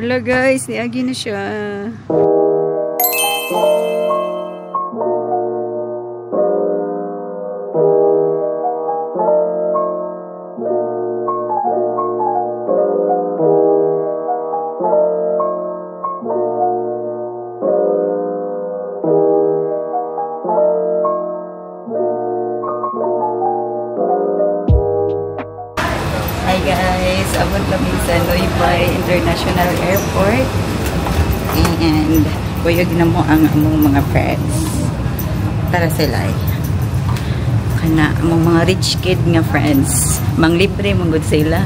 Hello guys, niagi na siya. Hi guys, abot kami sa Noypay International Airport and kuyog na mo ang among mga friends para sila kana among mga rich kid nga friends manglibre mong sila.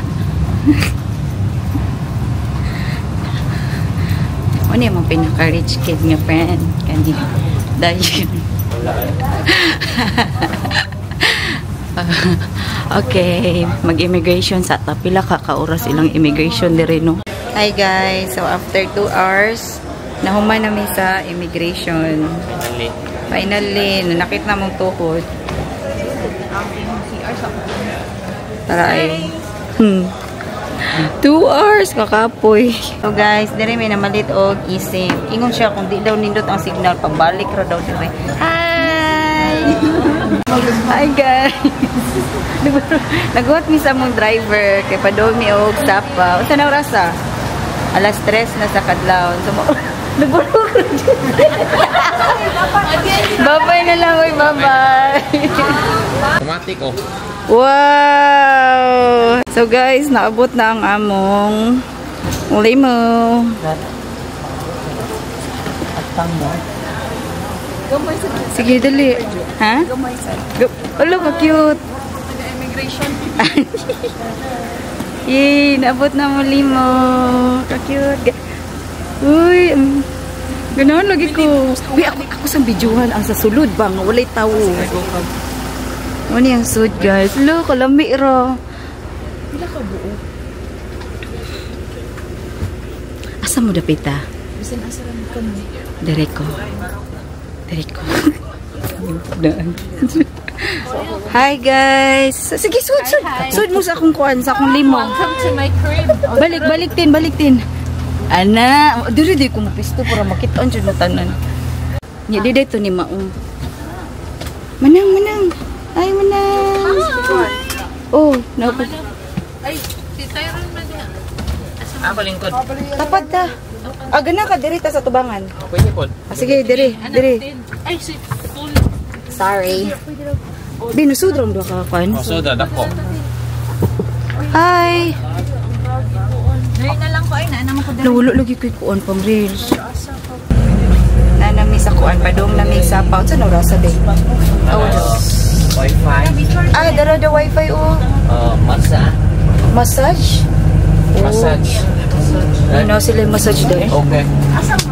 Ano yung pinaka rich kid nga friend kani dahil okay, mag-immigration sa tapila kaka-oras ilang immigration dire no. Hi guys, so after 2 hours nahuman namin sa immigration. Finally, nanakit na mong tuhod. Tara ay. 2 hours kakapoy. So guys, dire may namalit og isip. Ingon siya kung di daw nindot ang signal pabalik ra daw dire. Hi. Hi guys. Naguhat mi sa mong driver kay padong mi og sapa. Unsa na oras ah? 3:00 na sa kadlawon. So nagulog. Bye-bye na lang, oy, bye-bye. Automatic oh. Wow. So guys, naabot na ang among limo. Sige, dali. Ha? Alo, ka-cute. Immigration. Yay, naabot na mo limo. Ka-cute. Uy, ganoon lagi ko. Uy, ako sa videohan ang sa sulod ba? Walay tao. Ano yung sud, guys? Lo, kalami ra. Pila ka buo? Asa mo dapita? Bisan asa ram ka mo. Direko. Hi guys. Sige, sud mo sa akong kuan, sa akong limo. Welcome to my crib. Balik tin. Ana, diri ko mapisto para makita-on jud mo tanan. Nya di dito ni maong. Manang. Ay, manang. Oh, napo. Ay, si Tyrone man diha. Balingkod. Tapad ta. Gana ka diri ta sa tubangan. Pwede pod. Sige, diri. Ay, si Tul. Sorry. Binusudrom do ka kan. Soda dako. Hi. Nay na lang ko ay naanam ko diri. Nawulo lagi ko kuan pang reels. Nanami sa kuan padong nami sa paut sa Norasa day. Wi-Fi. Dara the wifi massage. Massage. Ano sila massage day? Okay.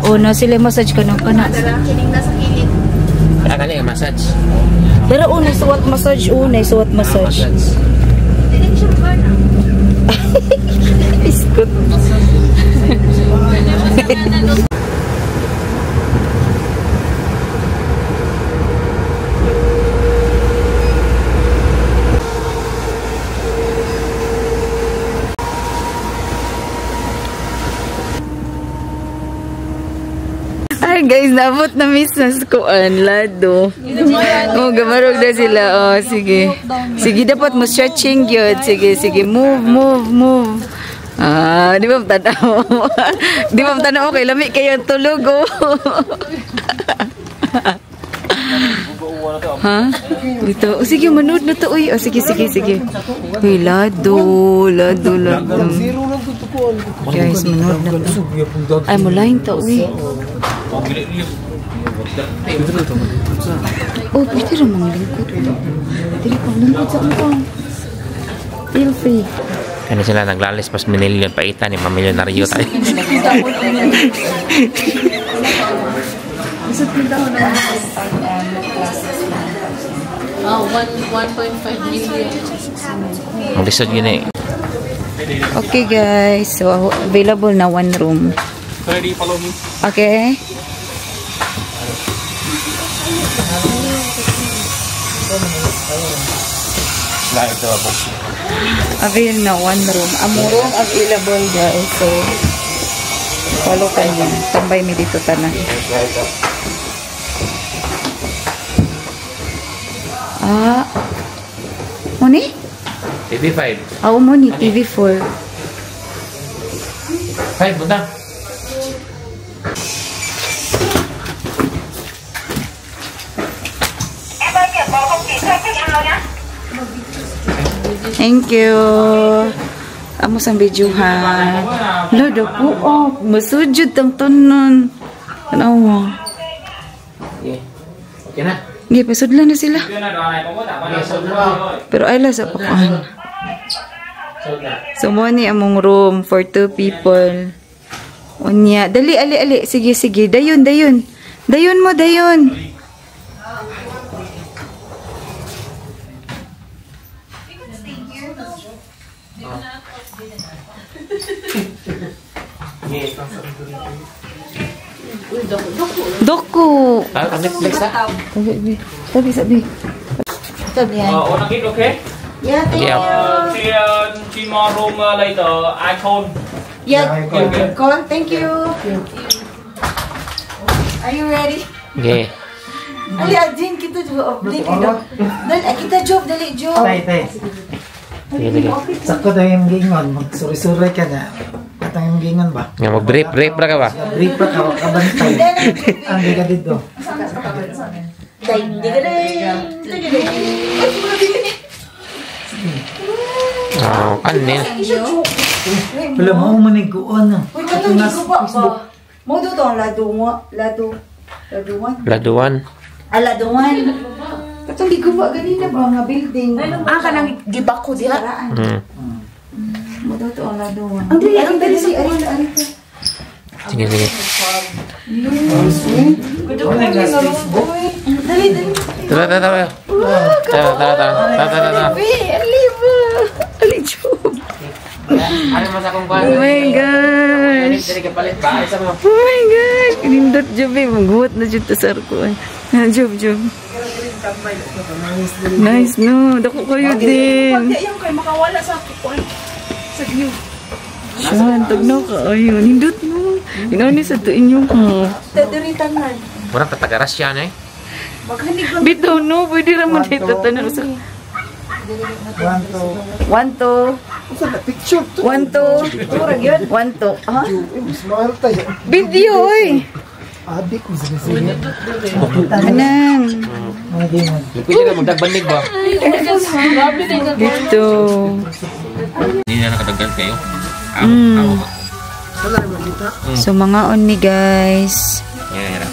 Oh, na sila massage kana. Kining nasa kilid. Kaya kani massage. Dara una suwat massage massage. Dinig siya ba na? Iskot. Hi guys, nabot na miss na kuan lado. Oh, gamarog na sila. Oh, sige. Sige, dapat mo stretching yun. Sige. Move. Di ba tanaw? Di ba tanaw? Okay, lami kayo tulog, oh. Ha? Dito. Oh, sige, manood na to. Uy, oh, sige. Uy, lado. Guys, manood na to. Ay, mulahin to, uy. Oh, pwede rin mga lingkod. Dili pa, lingkod sa akong. Feel free. Kani sila naglalis pas minilyon paita ni mamilyonaryo tayo. Oh, 1.5 million. Ang lisod yun eh. Okay guys, so available na 1 room. Ready, follow me. Okay. Avail na 1 room. Ang room available guys. So Follow ka niya. Tambay mi dito tanan. Ah. Mo ni? TV5. Mo ni TV4. 5, punta. Thank you. Amo sang videohan. Lado po masujud tang tanan. Tanaw. Okay na. Gi pasudlan na sila. Pero ay la sa pakuan. So mo ni among room for 2 people. Unya, dali ali. Sige. Dayon. Dayon mo. Doku. Ah, Netflix ha? Sabi. Sabi yan. Wanna get okay? Yeah, thank Yeah. you. See more room later. iPhone. Yeah, call. Thank you. Are you ready? Okay. Ali, Adin, kita juga update kita. Kita job, dali job. Tay. Sige. Sakto tayo yung gingon. Magsuri-suri ka na. At ang gingon ba? Nga, mag-brief ra ka ba? Brief pa ka, kabantay. Ang di ka dito. Oh, kanin. Wala mo manig kuon. Uy, katong giguba ba? Mo do to, laduwan. Laduan. Laduwan. Katong giguba ganina ba nga building? Kanang gibak ko diha. Mo do to, laduwan. Ang dali si Arin. Sige. Wala nga sa Facebook. Dali. Tara. Ali, job. Ano mas akong kuhan? Oh my gosh. Dari kapalit ba? Isa mo. Oh my gosh. Kinindot job eh. Maghuot na dyan to sir ko. Job. Nice no. Dako kayo din. Yung kay makawala sa view. Siyan, tagnaw ka. Ayun, hindot mo. Inani sa tuin yung ka. Tadiritan man. Murang tatagaras yan eh. Maghandig lang. Bitaw no. Pwede naman dito tanan. 1, 2. 1, 2. Picture to. 1, 2. Turag yun. 1, 2. Ha? Smile tayo. Video oy. Adik mo sa sige. Anang. Mga gingon. Pwede na magdagbanig ba? Dito. Hindi na nakadagdag kayo. So mga on ni guys. Yan.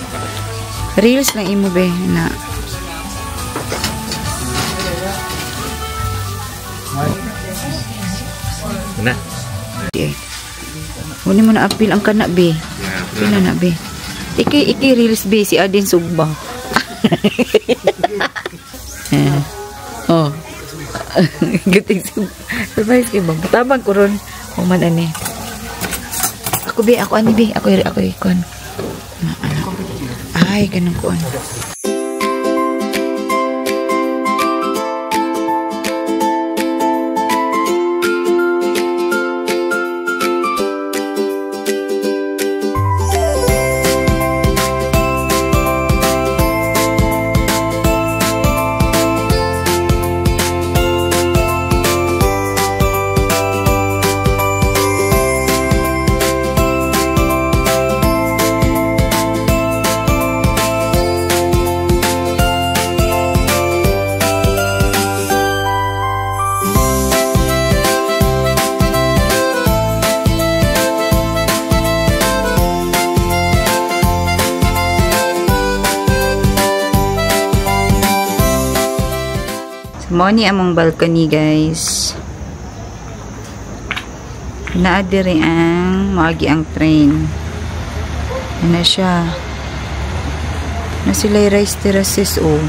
Reels lang imo be na. Na. Huni mo na apil ang kana be. Pila na be. Iki reels be si Adin Sugba. Oh. Guting Sugba. Surprise kay bang. Tabang ko ron. Kung man ani. Ako be, ako ani be. Ako ikon. Ay, ganun ko. Mo ni among balcony guys. Naadiri ang maagi ang train. Ano siya? Na sila rice terraces oh.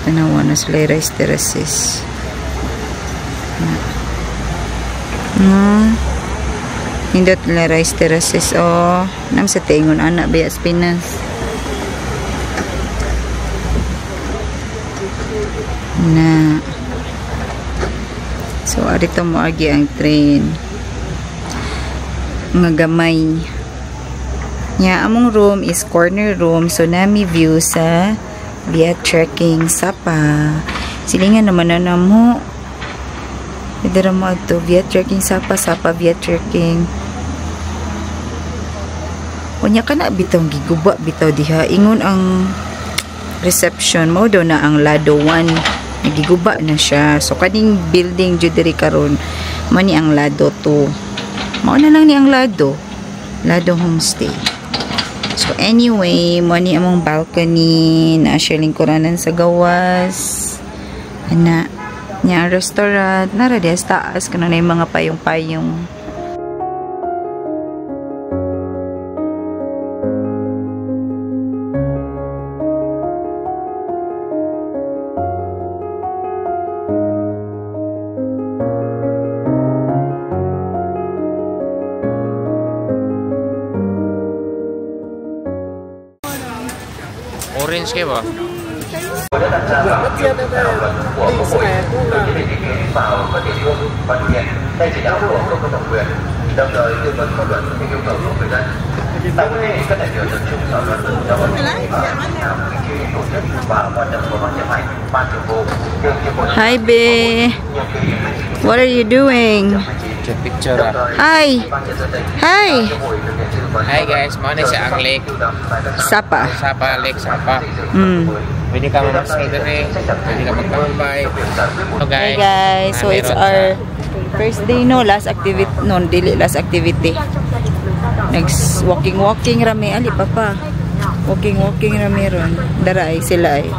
Tanawa na sila rice terraces. Hindot nila rice terraces oh. Nam sa tingon anak bias Pinas. Na so arito mo agi ang train nga gamay. Nya among room is corner room, so nami view sa via trekking Sapa. Silingan naman na namo. Idara mo ato via trekking Sapa via trekking. Unya kana bitaw giguba bitaw diha. Ingon ang reception mo do na ang Lado 1. Nagiguba na siya. So kaning building jud diri karon mo ni ang Lado 2. Mao na lang ni ang Lado homestay. So anyway, mo ni among balcony na siya lingkuranan sa gawas. Ana nya restaurant nara di sa taas kana na mga payong-payong. Orange kayo ba? Hi be. What are you doing? Picture Hi. Hi. Hi guys, mo na siya ang lake. Sapa. Lake Sapa. Pwede ka mamasal dere, pwede ka magtambay. So Hey guys, so it's our first day no, last activity last activity. Next walking rami ali papa. Walking rami ron. Daray sila ay.